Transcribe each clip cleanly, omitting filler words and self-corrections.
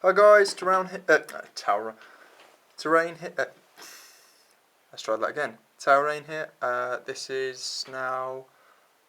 Hi guys, terrain here. Let's try that again. Terrain here. This is now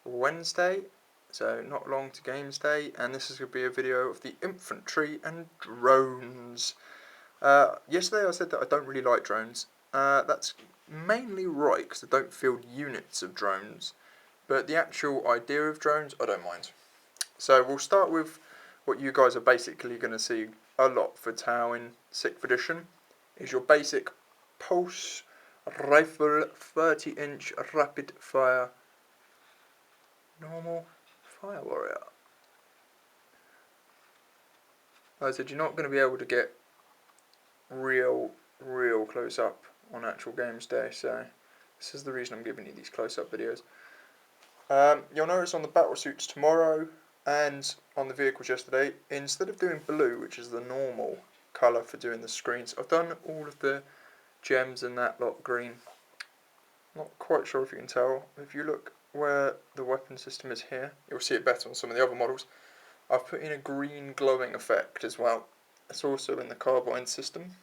Wednesday, so not long to games day, and this is going to be a video of the infantry and drones. Yesterday I said that I don't really like drones. That's mainly right because I don't field units of drones, but the actual idea of drones I don't mind. So we'll start with what you guys are basically going to see a lot for Tau in 6th edition is your basic pulse rifle 30-inch rapid fire normal fire warrior. Like I said, you're not going to be able to get real close up on actual games day, so this is the reason I'm giving you these close up videos. You'll notice on the battle suits tomorrow and on the vehicles yesterday, instead of doing blue, which is the normal colour for doing the screens, I've done all of the gems and that lot green. Not quite sure if you can tell. If you look where the weapon system is here, you'll see it better on some of the other models. I've put in a green glowing effect as well. It's also in the carbine system.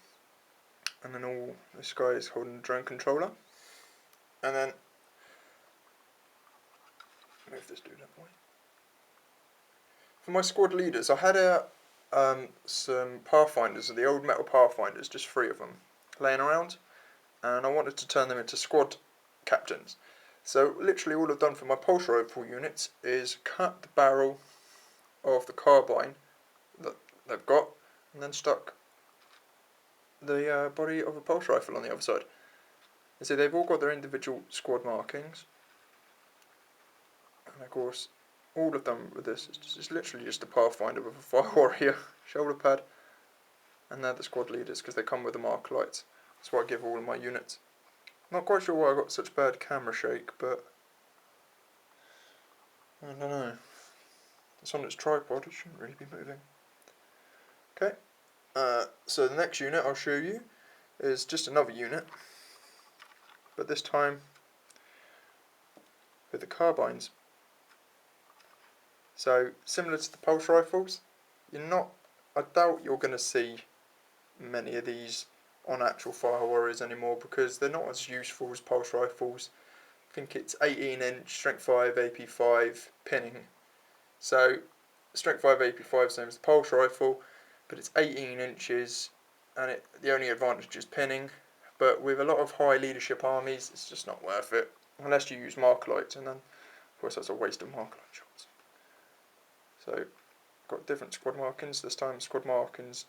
And then all this guy is holding the drone controller. And then move this dude that way. For my squad leaders, I had some Pathfinders, the old metal Pathfinders, just 3 of them, laying around, and I wanted to turn them into squad captains. So literally all I've done for my pulse rifle units is cut the barrel of the carbine that they've got, and then stuck the body of a pulse rifle on the other side. And so they've all got their individual squad markings, and of course all of them with this is literally just a Pathfinder with a fire warrior shoulder pad, and they're the squad leaders because they come with the mark lights. That's what I give all of my units. Not quite sure why I got such bad camera shake, but I don't know. It's on its tripod, it shouldn't really be moving. Okay, so the next unit I'll show you is just another unit, but this time with the carbines. So similar to the pulse rifles, I doubt you're going to see many of these on actual fire warriors anymore because they're not as useful as pulse rifles. I think it's 18-inch, strength 5, AP5, pinning. So strength 5, AP5 same as the pulse rifle, but it's 18 inches and the only advantage is pinning. But with a lot of high leadership armies, it's just not worth it unless you use mark lights, and then of course that's a waste of mark light shots. So got different squad markings. This time squad markings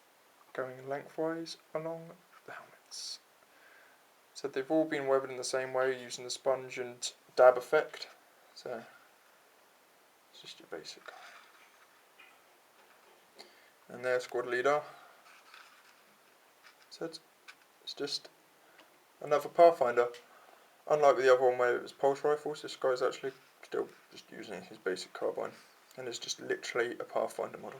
going lengthwise along the helmets. So they've all been weathered in the same way using the sponge and dab effect. So it's just your basic guy. And their squad leader. So it's just another Pathfinder. Unlike with the other one where it was pulse rifles, this guy's actually still just using his basic carbine. And it's just literally a Pathfinder model.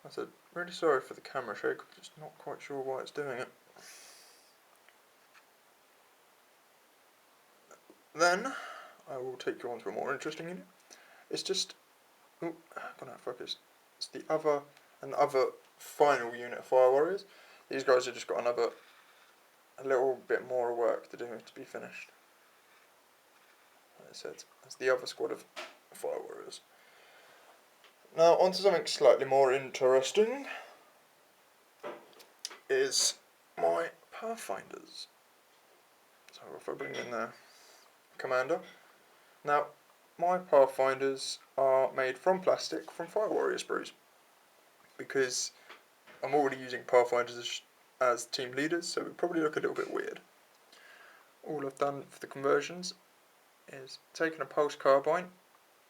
I said, really sorry for the camera shake, I'm just not quite sure why it's doing it. Then, I will take you on to a more interesting unit. It's just, gone out of focus. It's the other final unit of fire warriors. These guys have just got a little bit more work to do to be finished. Like I said, it's the other squad of fire warriors. Now, on to something slightly more interesting, is my Pathfinders. So if I bring in the commander. Now, my Pathfinders are made from plastic from fire warrior sprues, because I'm already using Pathfinders as team leaders, so it would probably look a little bit weird. All I've done for the conversions is taken a pulse carbine,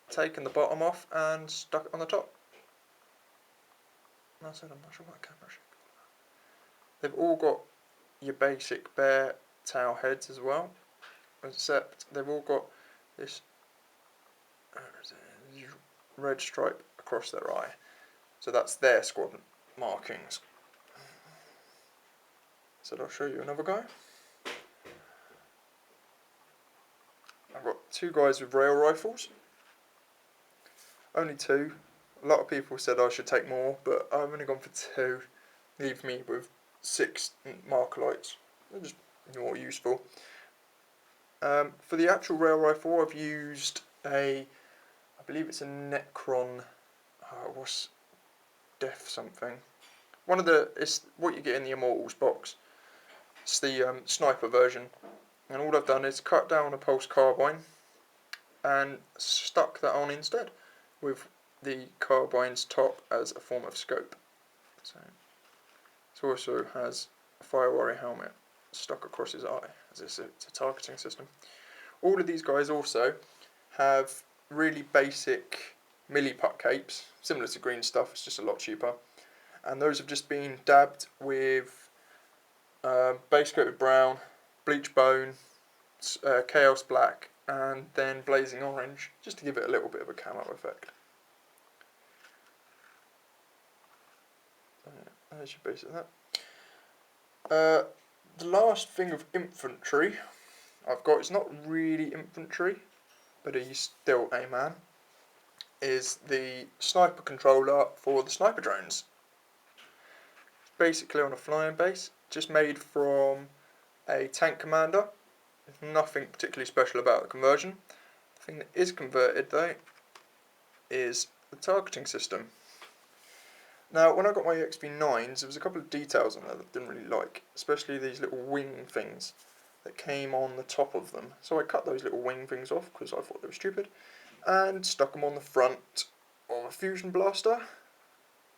taken the bottom off and stuck it on the top. And that's it, I'm not sure what camera should be. They've all got your basic bare tail heads as well, except they've all got this red stripe across their eye. So that's their squad markings. So I'll show you another guy. I've got two guys with rail rifles. Only two. A lot of people said I should take more, but I've only gone for two. Leave me with 6 marker lights. They're just more useful. For the actual rail rifle, I've used I believe it's a Necron. What's Death something? It's what you get in the Immortals box. It's the sniper version, and all I've done is cut down a pulse carbine and stuck that on instead, with the carbine's top as a form of scope. So it also has a fire warrior helmet stuck across his eye, as it's a targeting system. All of these guys also have really basic milliput capes, similar to green stuff, it's just a lot cheaper. And those have just been dabbed with base coated brown, bleach bone, chaos black, and then blazing orange, just to give it a little bit of a camo effect. There's your base of that. The last thing of infantry I've got, it's not really infantry, but he's still a man, is the sniper controller for the sniper drones. Basically on a flying base, just made from a tank commander. There's nothing particularly special about the conversion. The thing that is converted though is the targeting system. Now when I got my XV9s, there was a couple of details on there that I didn't really like, especially these little wing things that came on the top of them. So I cut those little wing things off because I thought they were stupid, and stuck them on the front of a fusion blaster,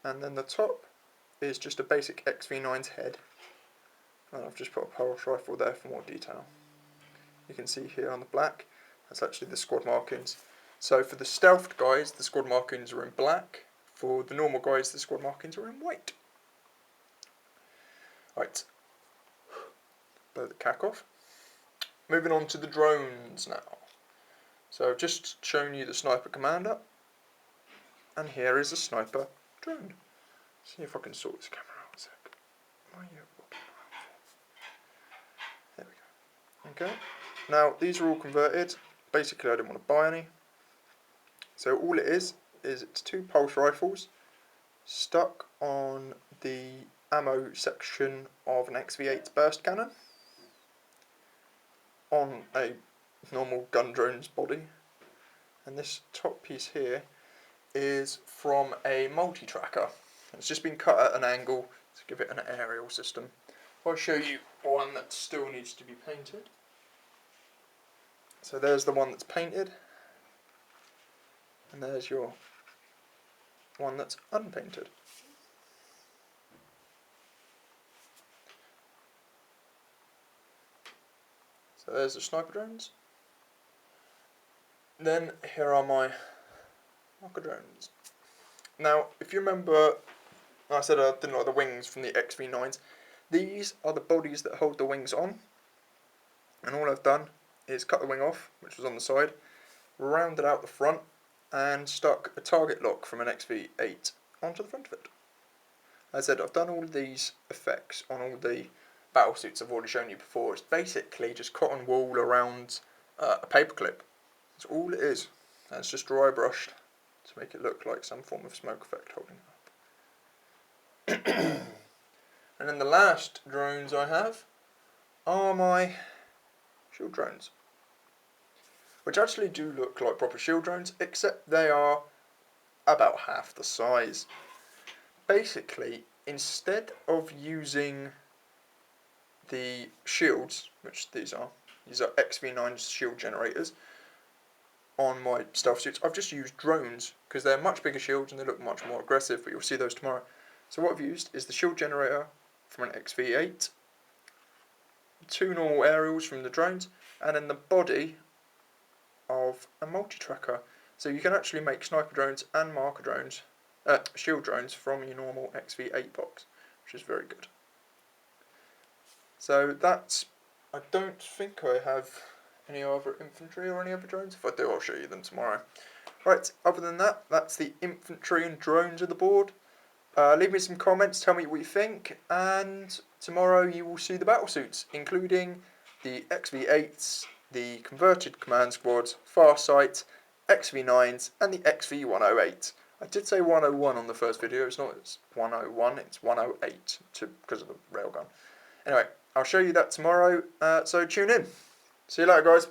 and then the top is just a basic XV9's head, and I've just put a pulse rifle there for more detail. You can see here on the black, that's actually the squad markings. So for the stealthed guys, the squad markings are in black. For the normal guys, the squad markings are in white. Right, blow the cack off. Moving on to the drones now. So I've just shown you the sniper commander, and here is a sniper drone. See if I can sort this camera out a sec. There we go. Okay, now these are all converted. Basically I didn't want to buy any. So all it is it's 2 pulse rifles stuck on the ammo section of an XV8 burst cannon on a normal gun drone's body, and this top piece here is from a multi-tracker. It's just been cut at an angle to give it an aerial system. I'll show you one that still needs to be painted. So there's the one that's painted, and there's your one that's unpainted. So there's the sniper drones. Then here are my marker drones. Now, if you remember, I said I didn't like the wings from the XV9s. These are the bodies that hold the wings on, and all I've done is cut the wing off, which was on the side, rounded out the front, and stuck a target lock from an XV8 onto the front of it. As I said, I've done all of these effects on all the battle suits I've already shown you before. It's basically just cotton wool around a paperclip. That's all it is. And it's just dry brushed to make it look like some form of smoke effect holding it up. And then the last drones I have are my shield drones, which actually do look like proper shield drones, except they are about half the size. Basically, instead of using the shields, which these are XV9 shield generators, on my stealth suits, I've just used drones, because they're much bigger shields and they look much more aggressive, but you'll see those tomorrow. So what I've used is the shield generator from an XV8, 2 normal aerials from the drones, and then the body of a multi-tracker. So you can actually make sniper drones and marker drones, shield drones from your normal XV8 box, which is very good. So that's, I don't think I have any other infantry or any other drones. If I do, I'll show you them tomorrow. Right, other than that, that's the infantry and drones of the board. Leave me some comments, tell me what you think, and tomorrow you will see the battle suits, including the XV8s, the converted command squads, Farsight, XV9s, and the XV108. I did say 101 on the first video, it's 101, it's 108 because of the railgun. Anyway, I'll show you that tomorrow, so tune in. See you later, guys.